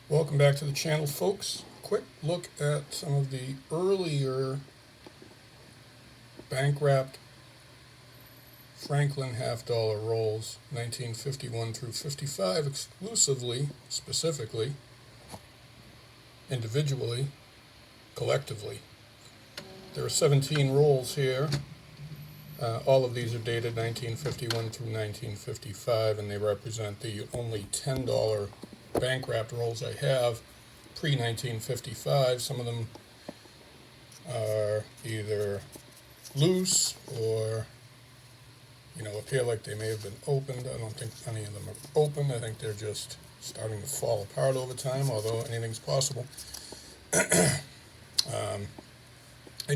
Welcome back to the channel, folks. Quick look at some of the earlier bank-wrapped Franklin half-dollar rolls, 1951 through 55, exclusively, specifically, individually, collectively. There are 17 rolls here. All of these are dated 1951 through 1955, and they represent the only $10 bank-wrapped rolls I have pre-1955. Some of them are either loose or, appear like they may have been opened. I don't think any of them are open. I think they're just starting to fall apart over time, although anything's possible. I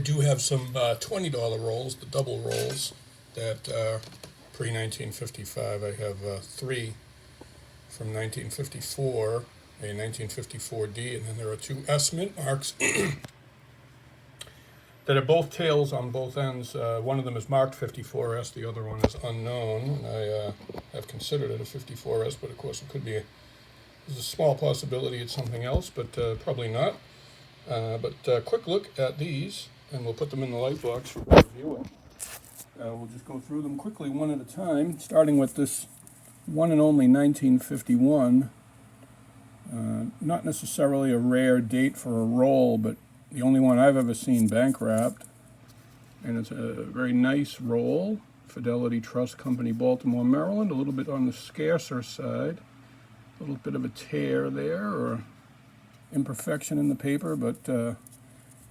do have some $20 rolls, the double rolls, that are pre-1955. I have three from 1954, a 1954D, and then there are two S mint marks that are both tails on both ends. One of them is marked 54S, the other one is unknown. And I have considered it a 54S, but of course it could be there's a small possibility it's something else, but probably not. But quick look at these, and we'll put them in the light box for reviewing. We'll just go through them quickly one at a time, starting with this one and only 1951. Not necessarily a rare date for a roll, but the only one I've ever seen bank wrapped. And it's a very nice roll. Fidelity Trust Company, Baltimore, Maryland. A little bit on the scarcer side. A little bit of a tear there, or imperfection in the paper, but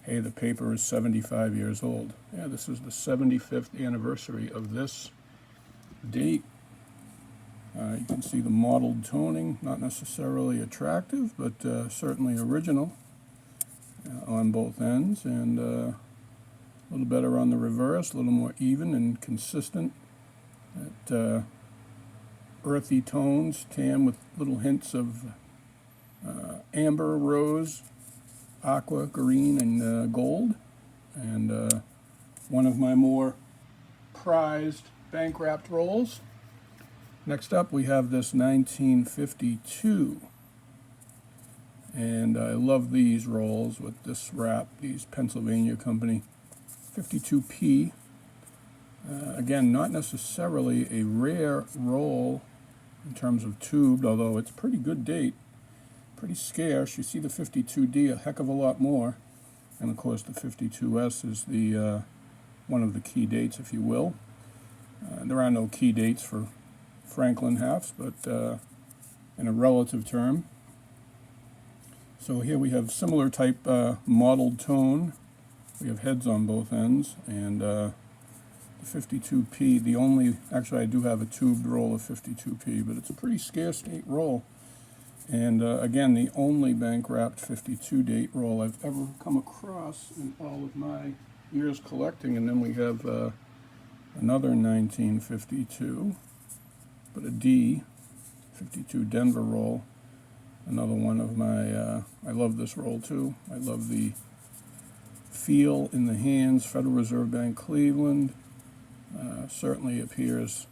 hey, the paper is 75 years old. Yeah, this is the 75th anniversary of this date. You can see the mottled toning, not necessarily attractive, but certainly original on both ends, and a little better on the reverse, a little more even and consistent. That earthy tones, tan with little hints of amber, rose, aqua, green, and gold. And one of my more prized bank-wrapped rolls. Next up, we have this 1952. And I love these rolls with this wrap, these Pennsylvania Company 52P. Again, not necessarily a rare roll in terms of tubed, although it's pretty good date. Pretty scarce. You see the 52D a heck of a lot more. And of course the 52S is the one of the key dates, if you will. There are no key dates for Franklin halves, but in a relative term. So here we have similar type mottled tone. We have heads on both ends, and the 52P, the only, actually I do have a tubed roll of 52P, but it's a pretty scarce date roll. And again, the only bank-wrapped 52 date roll I've ever come across in all of my years collecting. And then we have another 1952, but a D, 52 Denver roll. Another one of my, I love this roll too. I love the feel in the hands, Federal Reserve Bank, Cleveland. Certainly appears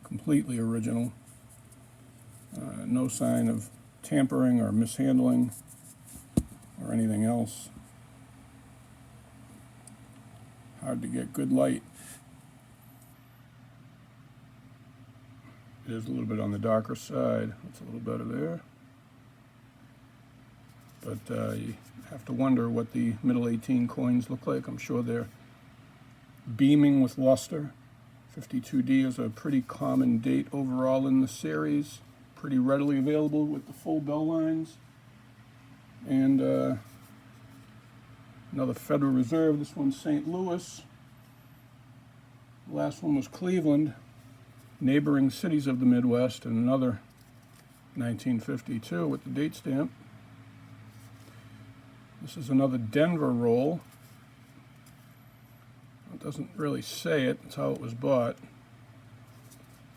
completely original. No sign of tampering or mishandling or anything else. Hard to get good light. It is a little bit on the darker side. It's a little better there. But you have to wonder what the middle 18 coins look like. I'm sure they're beaming with luster. 52D is a pretty common date overall in the series. Pretty readily available with the full bell lines. And another Federal Reserve. This one's St. Louis. The last one was Cleveland. Neighboring cities of the Midwest, and another 1952 with the date stamp. This is another Denver roll. It doesn't really say it. It's how it was bought.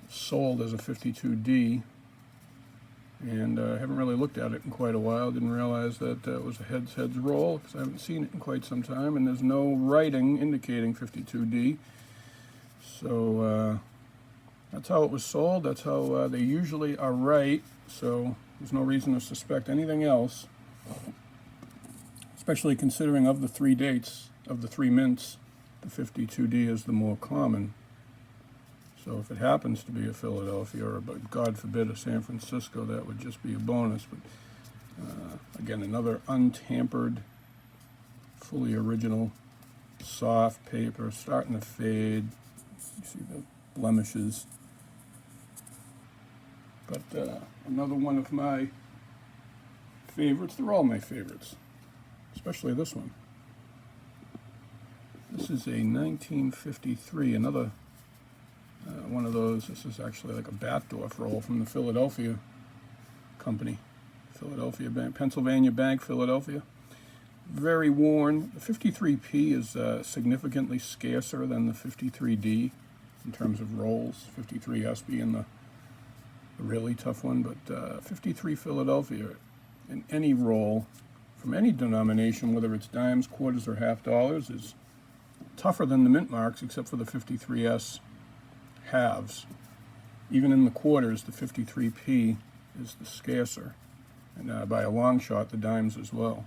It's sold as a 52D. And I haven't really looked at it in quite a while. Didn't realize that it was a heads roll, because I haven't seen it in quite some time. And there's no writing indicating 52D. So that's how it was sold. That's how they usually are right. So There's no reason to suspect anything else, especially considering of the 3 dates, of the 3 mints, the 52D is the more common. So if it happens to be a Philadelphia or, but God forbid, a San Francisco, that would just be a bonus. But again, another untampered, fully original, soft paper, starting to fade. You see the blemishes. But another one of my favorites. They're all my favorites, especially this one. This is a 1953, another one of those. This is actually like a Batdorf roll from the Philadelphia company. Philadelphia Bank, Pennsylvania Bank, Philadelphia. Very worn. The 53P is significantly scarcer than the 53D in terms of rolls. 53S being the really tough one, but 53 Philadelphia in any roll from any denomination, whether it's dimes, quarters, or half dollars, is tougher than the mint marks, except for the 53S halves. Even in the quarters, the 53P is the scarcer, and by a long shot, the dimes as well.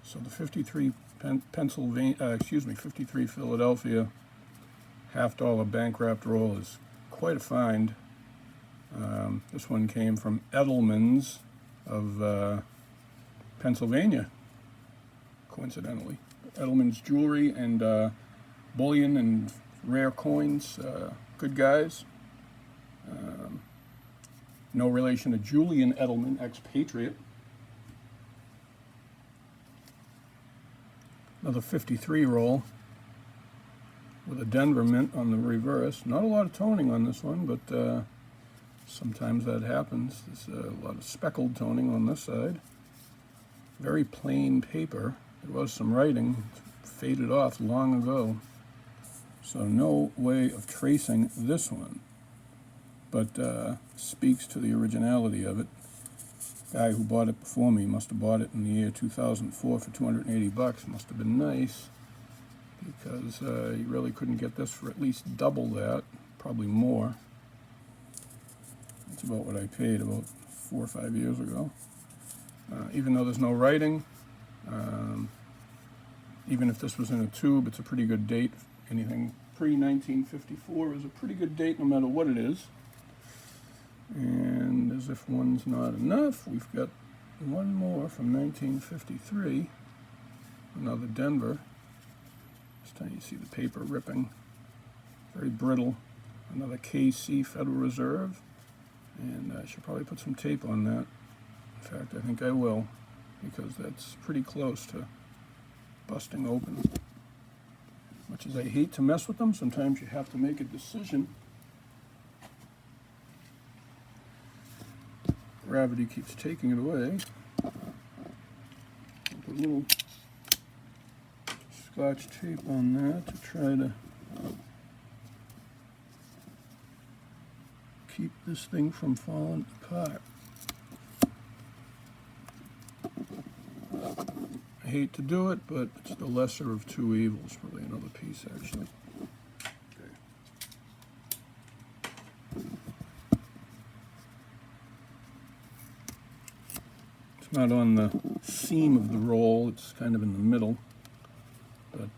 So the 53 53 Philadelphia half-dollar bank-wrapped roll is quite a find. This one came from Edelman's of Pennsylvania, coincidentally. Edelman's Jewelry and Bullion and Rare Coins, good guys. No relation to Julian Edelman, expatriate. Another 53 roll with a Denver mint on the reverse. Not a lot of toning on this one, but sometimes that happens. There's a lot of speckled toning on this side. Very plain paper. There was some writing, faded off long ago. So no way of tracing this one, but speaks to the originality of it. Guy who bought it before me must have bought it in the year 2004 for 280 bucks. Must have been nice, because you really couldn't get this for at least double that, probably more. That's about what I paid about 4 or 5 years ago. Even though there's no writing, even if this was in a tube, it's a pretty good date. Anything pre-1954 is a pretty good date no matter what it is. And as if one's not enough, we've got one more from 1953, another Denver. This time you see the paper ripping, very brittle. Another KC Federal Reserve, and I should probably put some tape on that. In fact, I think I will, because that's pretty close to busting open. Much as I hate to mess with them, sometimes you have to make a decision. Gravity keeps taking it away. Put a little Scotch tape on that to try to keep this thing from falling apart. I hate to do it, but it's the lesser of two evils. Probably another piece, actually. Okay. It's not on the seam of the roll, it's kind of in the middle. But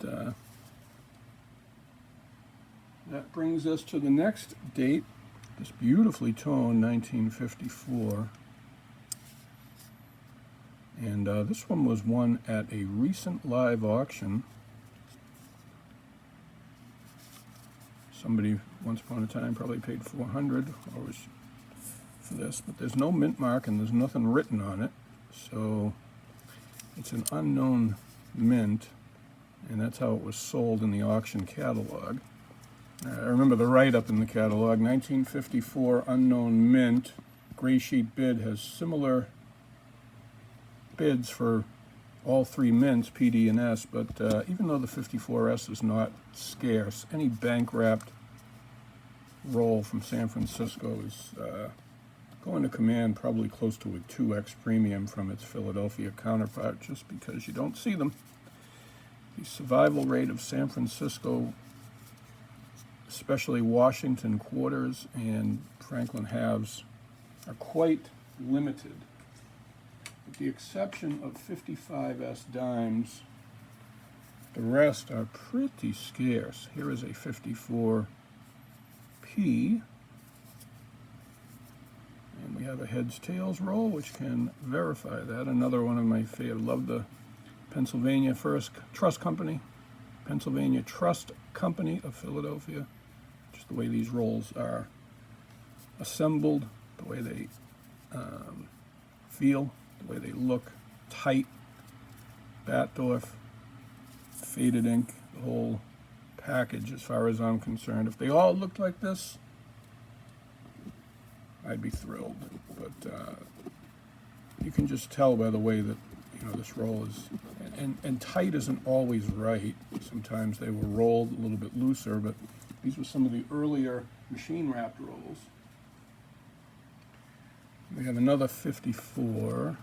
that brings us to the next date, this beautifully toned 1954. And this one was won at a recent live auction. Somebody once upon a time probably paid $400 for this, but there's no mint mark and there's nothing written on it. So it's an unknown mint, and that's how it was sold in the auction catalog. I remember the write-up in the catalog, 1954 unknown mint, gray sheet bid, has similar bids for all three mints, PD and S, but even though the 54S is not scarce, any bank-wrapped roll from San Francisco is going to command probably close to a 2x premium from its Philadelphia counterpart, just because you don't see them. The survival rate of San Francisco, especially Washington quarters and Franklin halves, are quite limited. With the exception of 55S dimes, the rest are pretty scarce. Here is a 54P. And we have a heads tails roll, which can verify that. Another one of my favorite. Love the Pennsylvania Trust Company of Philadelphia. Just the way these rolls are assembled, the way they feel, the way they look, tight, Batdorf, faded ink, the whole package as far as I'm concerned. If they all looked like this, I'd be thrilled. But you can just tell by the way that this roll is, and tight isn't always right. Sometimes they were rolled a little bit looser, but these were some of the earlier machine wrapped rolls. We have another 54.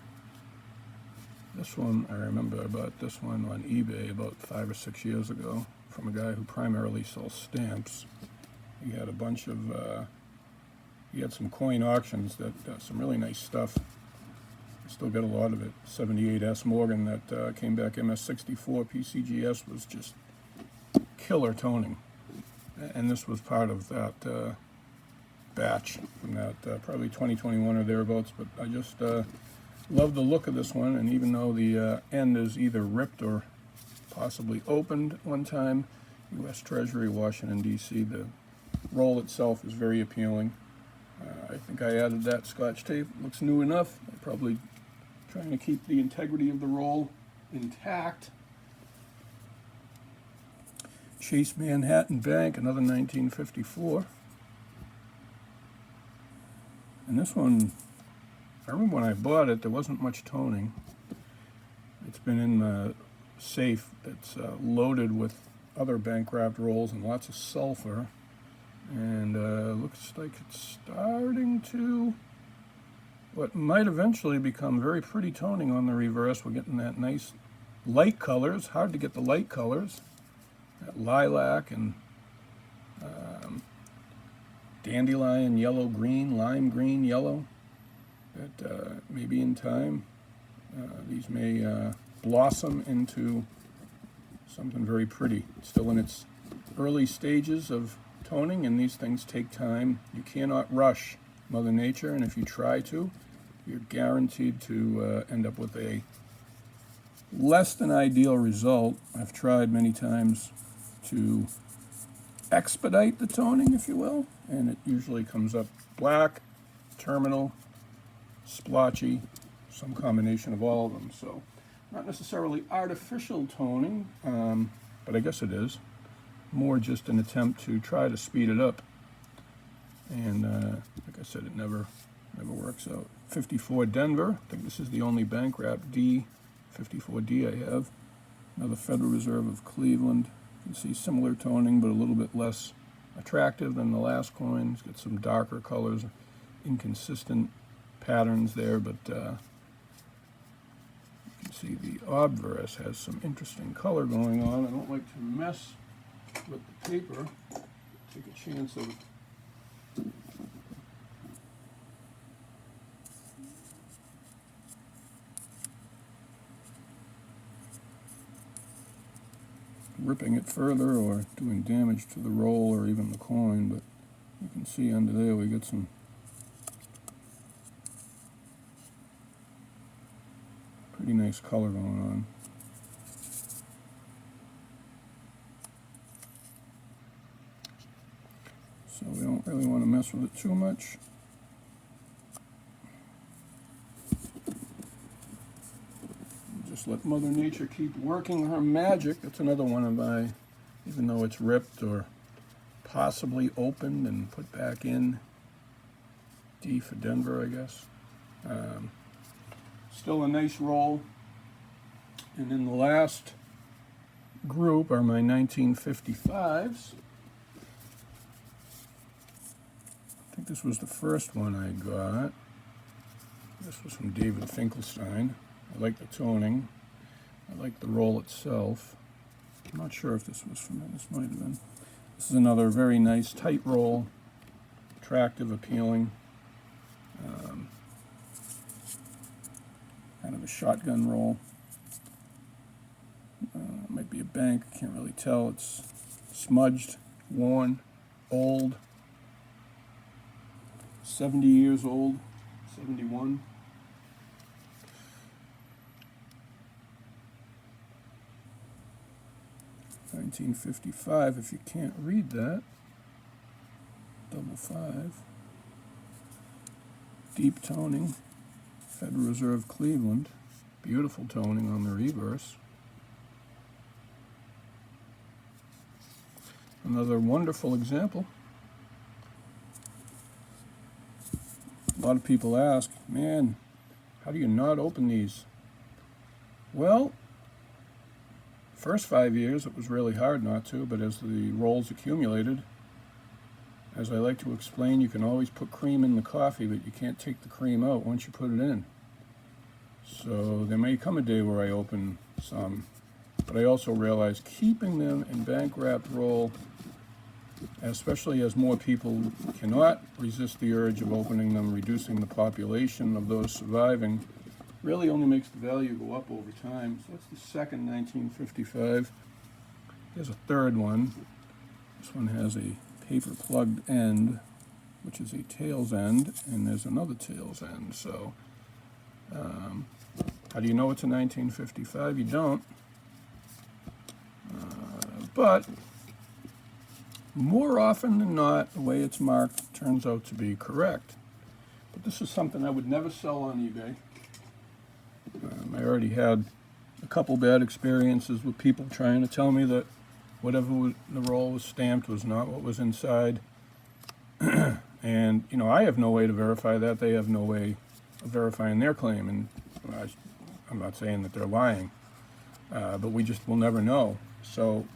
This one, I remember I bought this one on eBay about 5 or 6 years ago from a guy who primarily sells stamps. He had a bunch of, he had some coin auctions that, some really nice stuff. I still got a lot of it. 78S Morgan that came back MS64 PCGS was just killer toning. And this was part of that batch from that probably 2021 or thereabouts, but I just love the look of this one. And even though the end is either ripped or possibly opened one time, U.S. Treasury, Washington, D.C., the roll itself is very appealing. I think I added that Scotch tape. Looks new enough. I'm probably trying to keep the integrity of the roll intact. Chase Manhattan Bank, another 1954. And this one, I remember when I bought it, there wasn't much toning. It's been in the safe that's loaded with other bank wrapped rolls and lots of sulfur. And looks like it's starting to, what might eventually become very pretty toning on the reverse. We're getting that nice light colors. Hard to get the light colors. That lilac and dandelion yellow green, lime green yellow. That maybe in time these may blossom into something very pretty. It's still in its early stages of toning, and these things take time. You cannot rush Mother Nature, and if you try to, you're guaranteed to end up with a less than ideal result. I've tried many times to expedite the toning, if you will, and it usually comes up black, terminal, splotchy, some combination of all of them. So not necessarily artificial toning, but I guess it is. More just an attempt to try to speed it up. And like I said, it never works out. 54 Denver. I think this is the only bank wrap D, 54D I have. Another Federal Reserve of Cleveland. You can see similar toning, but a little bit less attractive than the last coin. It's got some darker colors, inconsistent patterns there, but you can see the obverse has some interesting color going on. I don't like to mess with the paper. Take a chance of ripping it further or doing damage to the roll or even the coin, but you can see under there we get some pretty nice color going on. So we don't really want to mess with it too much. Just let Mother Nature keep working her magic. That's another one of my, even though it's ripped or possibly opened and put back in. D for Denver, I guess. Still a nice roll. And in the last group are my 1955s. I think this was the first one I got. This was from David Finkelstein. I like the toning. I like the roll itself. I'm not sure if this was from it. This might have been. This is another very nice tight roll. Attractive, appealing. kind of a shotgun roll. Might be a bank, can't really tell. It's smudged, worn, old, 70 years old, 71. $1955, if you can't read that, 55. Deep toning, Federal Reserve Cleveland, beautiful toning on the reverse. Another wonderful example. A lot of people ask, man, how do you not open these? Well, first 5 years it was really hard not to, but as the rolls accumulated, as I like to explain, you can always put cream in the coffee, but you can't take the cream out once you put it in. So there may come a day where I open some, but I also realize keeping them in bank wrapped roll, especially as more people cannot resist the urge of opening them, reducing the population of those surviving, really only makes the value go up over time. So that's the second 1955. Here's a third one. This one has a paper plugged end, which is a tails end, and there's another tails end. So how do you know it's a 1955? You don't. But more often than not, the way it's marked turns out to be correct. But this is something I would never sell on eBay. I already had a couple bad experiences with people trying to tell me that whatever the roll was stamped was not what was inside. And, you know, I have no way to verify that. They have no way of verifying their claim. And I'm not saying that they're lying, but we just will never know. So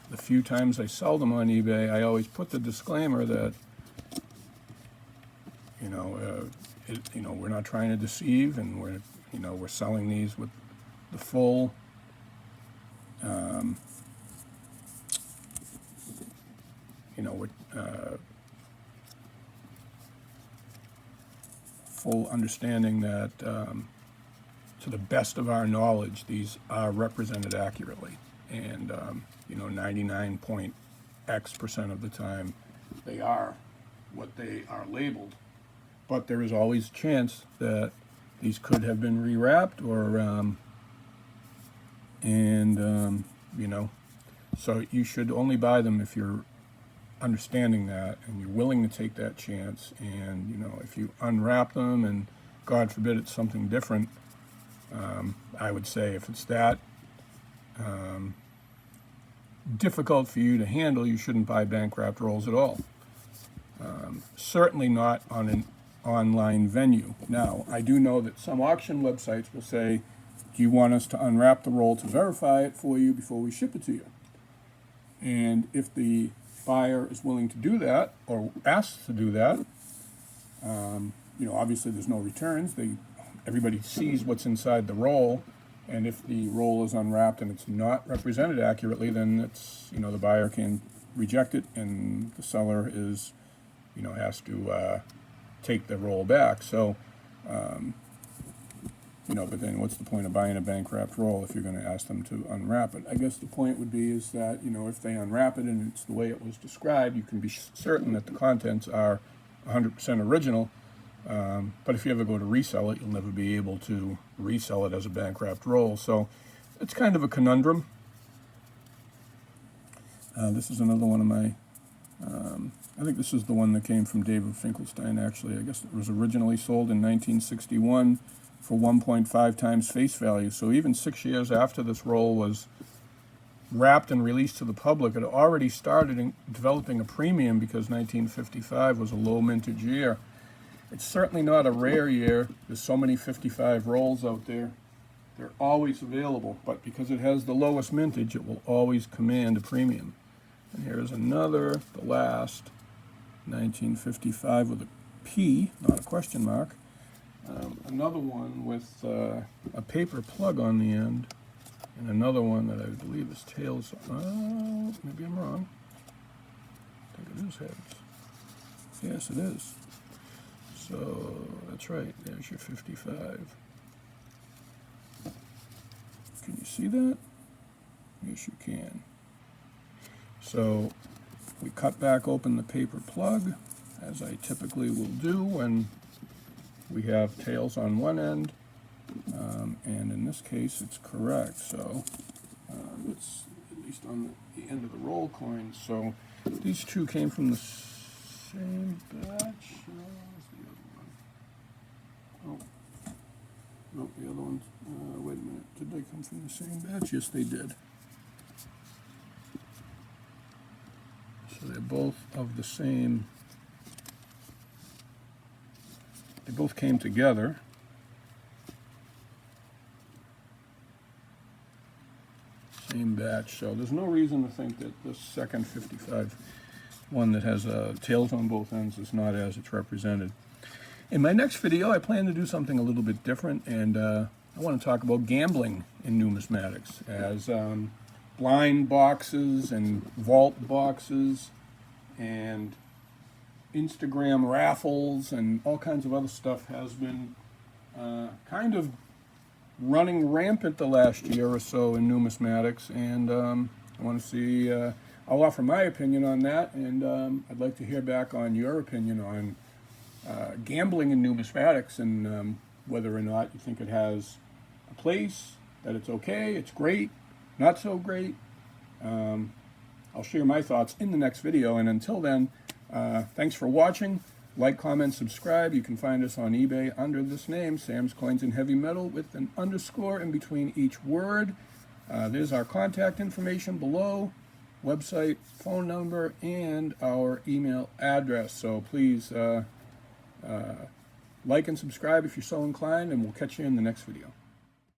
the few times I sell them on eBay, I always put the disclaimer that, we're not trying to deceive, and we're selling these with the full full understanding that to the best of our knowledge, these are represented accurately, and 99.x% of the time they are what they are labeled. But there is always a chance that these could have been rewrapped, or so you should only buy them if you're understanding that and you're willing to take that chance. And if you unwrap them and God forbid it's something different, I would say if it's that difficult for you to handle, you shouldn't buy bank wrapped rolls at all. Certainly not on an online venue. Now, I do know that some auction websites will say, do you want us to unwrap the roll to verify it for you before we ship it to you? And if the buyer is willing to do that, or asks to do that, obviously there's no returns. Everybody sees what's inside the roll, and if the roll is unwrapped and it's not represented accurately, then it's, the buyer can reject it, and the seller is, has to take the roll back. So, but then what's the point of buying a bank wrapped roll if you're going to ask them to unwrap it? I guess the point would be is that, if they unwrap it and it's the way it was described, you can be certain that the contents are 100% original. But if you ever go to resell it, you'll never be able to resell it as a bank wrapped roll. So it's kind of a conundrum. This is another one of my, I think this is the one that came from David Finkelstein, actually. I guess it was originally sold in 1961 for 1.5 times face value. So even 6 years after this roll was wrapped and released to the public, it already started developing a premium because 1955 was a low mintage year. It's certainly not a rare year. There's so many 55 rolls out there. They're always available, but because it has the lowest mintage, it will always command a premium. And here's another, the last, 1955 with a P, not a question mark. Another one with a paper plug on the end, and another one that I believe is tails. Maybe I'm wrong. I think it is heads. Yes, it is. So that's right. There's your 55. Can you see that? Yes, you can. So we cut back open the paper plug, as I typically will do when we have tails on one end, and in this case it's correct. So it's at least on the end of the roll coin. So these two came from the same batch. Where's the other one? Oh, no, the other ones. Wait a minute. Did they come from the same batch? Yes, they did. So they're both of the same. They both came together. Same batch, so there's no reason to think that the second 55 one that has tails on both ends is not as it's represented. In my next video, I plan to do something a little bit different, and I want to talk about gambling in numismatics, as blind boxes and vault boxes and Instagram raffles and all kinds of other stuff has been kind of running rampant the last year or so in numismatics, and I want to see, I'll offer my opinion on that, and I'd like to hear back on your opinion on gambling in numismatics, and whether or not you think it has a place, that it's okay, it's great, not so great. I'll share my thoughts in the next video, and until then, thanks for watching. Like, comment, subscribe. You can find us on eBay under this name, Sam's Coins and Heavy Metal, with an underscore in between each word. There's our contact information below, website, phone number, and our email address. So please like and subscribe if you're so inclined, and we'll catch you in the next video.